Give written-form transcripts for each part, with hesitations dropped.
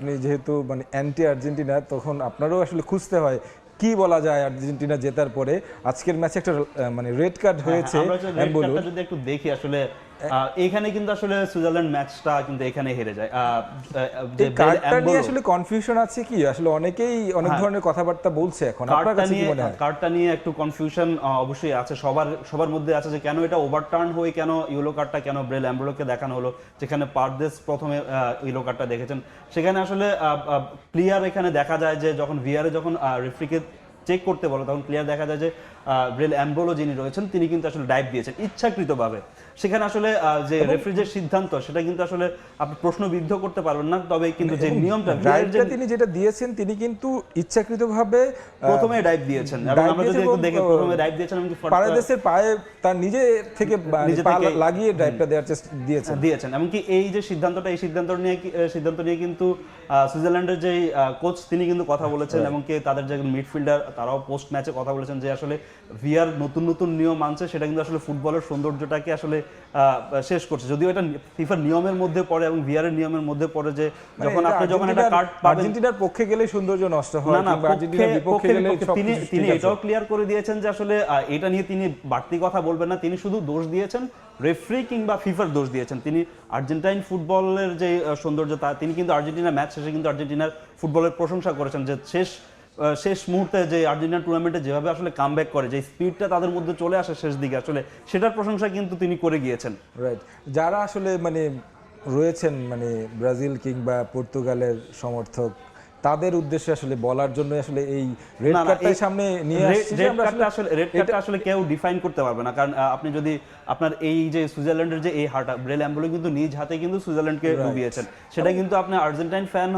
আপনি যেহেতু মানে অ্যান্টি আর্জেন্টিনা, তখন আপনারও আসলে খুঁজতে হয় কি বলা যায় আর্জেন্টিনা জেতার পরে। আজকের ম্যাচে একটা মানে রেড কার্ড হয়েছে আমরা রেড এমবুলুর। কার্ডটা যদি একটু দেখি আসলে এখানে কিন্তু আসলে সুইজারল্যান্ড ম্যাচটা কিন্তু এখানে হেরে যায়। যে এই কার্ডটা নিয়ে আসলে কনফিউশন আছে কি, আসলে অনেকেই অনেক ধরনের কথাবার্তা বলছে এখন, আপনার কাছে কি মনে হয়? কার্ডটা নিয়ে একটু কনফিউশন অবশ্যই আছে, সবার মধ্যে আছে যে কেন এটা ওভারটার্ন হয়ে কেন ইয়েলো কার্ডটা কেন ব্রেল অ্যাম্বুলোকে দেখানো হলো, যেখানে পারদেস প্রথমে ইয়েলো কার্ডটা দেখেছেন। সেখানে আসলে ক্লিয়ার এখানে দেখা যায় যে যখন ভিআরে যখন রেফারিকে চেক করতে বলো তখন ক্লিয়ার দেখা যায় যে ব্রেল অ্যাম্বোলো যিনি রয়েছেন তিনি কিন্তু আসলে ডাইভ দিয়েছেন ইচ্ছাকৃতভাবে। সেখানে আসলে যে রেফারির সিদ্ধান্ত সেটা কিন্তু আসলে আপনি প্রশ্নবিদ্ধ করতে পারবেন না, তবে কিন্তু যে নিয়মটা তিনি যেটা দিয়েছেন তিনি কিন্তু ইচ্ছাকৃতভাবে প্রথমে ডাইভ দিয়েছেন, এবং আমরা যদি একটু দেখে প্রথমে ডাইভ দিয়েছেন এবং পারেদেসের পায়ে তার নিজে থেকে লাগিয়ে ড্রাইভটা দেওয়ার চেষ্টা দিয়েছেন। এমনকি এই যে সিদ্ধান্তটা, এই সিদ্ধান্ত নিয়ে কিন্তু সুইজারল্যান্ডের যে কোচ তিনি কিন্তু কথা বলেছেন, এমনকি তাদের যে মিডফিল্ডার তারাও পোস্ট ম্যাচে কথা বলেছেন যে আসলে ভিআর নতুন নতুন নিয়ম আনছে, সেটা কিন্তু আসলে ফুটবলের সৌন্দর্যটাকে আসলে শেষ করছে। যদিও এটা ফিফার নিয়মের মধ্যে পড়ে এবং ভিআর এর নিয়মের মধ্যে পড়ে যে যখন আপনি যখন একটা কার্ড পাবেন আর্জেন্টিনার পক্ষে গেলে সৌন্দর্য নষ্ট হয়, না আর্জেন্টিনার বিপক্ষে গেলে তিনি এটাও ক্লিয়ার করে দিয়েছেন যে আসলে এটা নিয়ে তিনি বাড়তি কথা বলবেন না, তিনি শুধু দোষ দিয়েছেন রেফারি কিংবা ফিফার দোষ দিয়েছেন। তিনি আর্জেন্টাইন ফুটবলের যে সৌন্দর্য তিনি কিন্তু আর্জেন্টিনা ম্যাচ শেষে কিন্তু আর্জেন্টিনার ফুটবলের প্রশংসা করেছেন, যে শেষ মুহূর্তে যে আর্জেন্টিনা টুর্নামেন্টে যেভাবে আসলে কামব্যাক করে, যে স্পিডটা তাদের মধ্যে চলে আসে শেষ দিকে, আসলে সেটার প্রশংসা কিন্তু তিনি করে গিয়েছেন। রাইট, যারা আসলে মানে রয়েছেন মানে ব্রাজিল কিংবা পর্তুগালের সমর্থক, তাদের উদ্দেশ্যে আসলে বলার জন্য আসলে এই রেড কার্ডটা সামনে নিয়ে আসছে। রেড কার্ডটা আসলে কেউ ডিফাইন করতে পারবে না, কারণ আপনি যদি আপনার এই যে সুইজারল্যান্ডের যে এই হারটা ব্রেল অ্যাম্বুলো কিন্তু নিজ হাতে কিন্তু সুইজারল্যান্ডকে ডুবিয়েছেন, সেটা কিন্তু আপনি আর্জেন্টাইন ফ্যান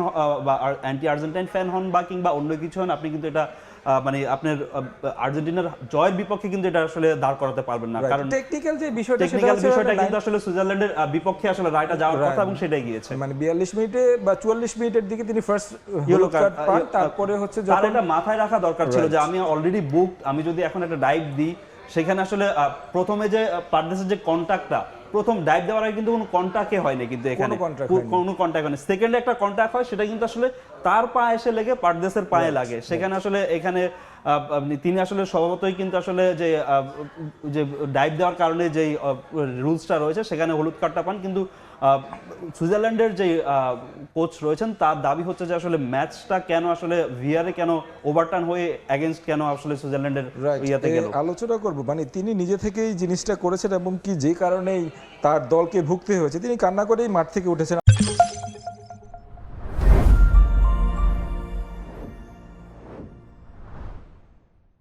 বা অ্যান্টি আর্জেন্টাইন ফ্যান হন বা কিংবা অন্য কিছু হন, আপনি কিন্তু এটা মানে আপনার আর্জেন্টিনার জয়ের বিপক্ষে কিন্তু এটা আসলে দাঁড় করাতে পারবেন না, কারণ টেকনিক্যাল বিষয়টা কিন্তু আসলে সুইজারল্যান্ডের বিপক্ষে আসলে রায়টা যাওয়ার কথা এবং সেটাই গিয়েছে। মানে 42 মিনিটে বা 44 মিনিটের দিকে তিনি ফার্স্ট ইয়েলো কার্ড পান, তারপরে হচ্ছে যখন এটা মাথায় রাখা দরকার ছিল যে আমি অলরেডি বুকড, আমি যদি এখন একটা ডাইভ দিই, সেখানে আসলে প্রথমে যে পারদেসের যে কন্টাক্টটা, প্রথম ডাইভ দেওয়ার আগে কিন্তু কোনো কন্টাক্টে হয়নি, কিন্তু এখানে কোনো কন্টাক্ট হয়নি। সেকেন্ডে একটা কন্টাক্ট হয়, সেটা কিন্তু আসলে তার পায়ে এসে লেগে পারদেসের পায়ে লাগে। সেখানে আসলে এখানে তিনি আসলে স্বভাবতই কিন্তু আসলে যে ডাইভ দেওয়ার কারণে যে রুলসটা রয়েছে সেখানে হলুদ কার্ডটা পান, কিন্তু সুইজারল্যান্ডের যে কোচ রয়েছেন তার দাবি হচ্ছে যে আসলে ম্যাচটা কেন আসলে ভিআরে কেন ওভারটার্ন হয়ে এগেইনস্ট কেন আসলে সুইজারল্যান্ডের ইয়াতে গেল। আলোচনা করব, মানে তিনি নিজে থেকেই জিনিসটা করেছেন এবং কি যে কারণেই তার দলকে ভুগতে হয়েছে, তিনি কান্না করেই মাঠ থেকে উঠেছেন।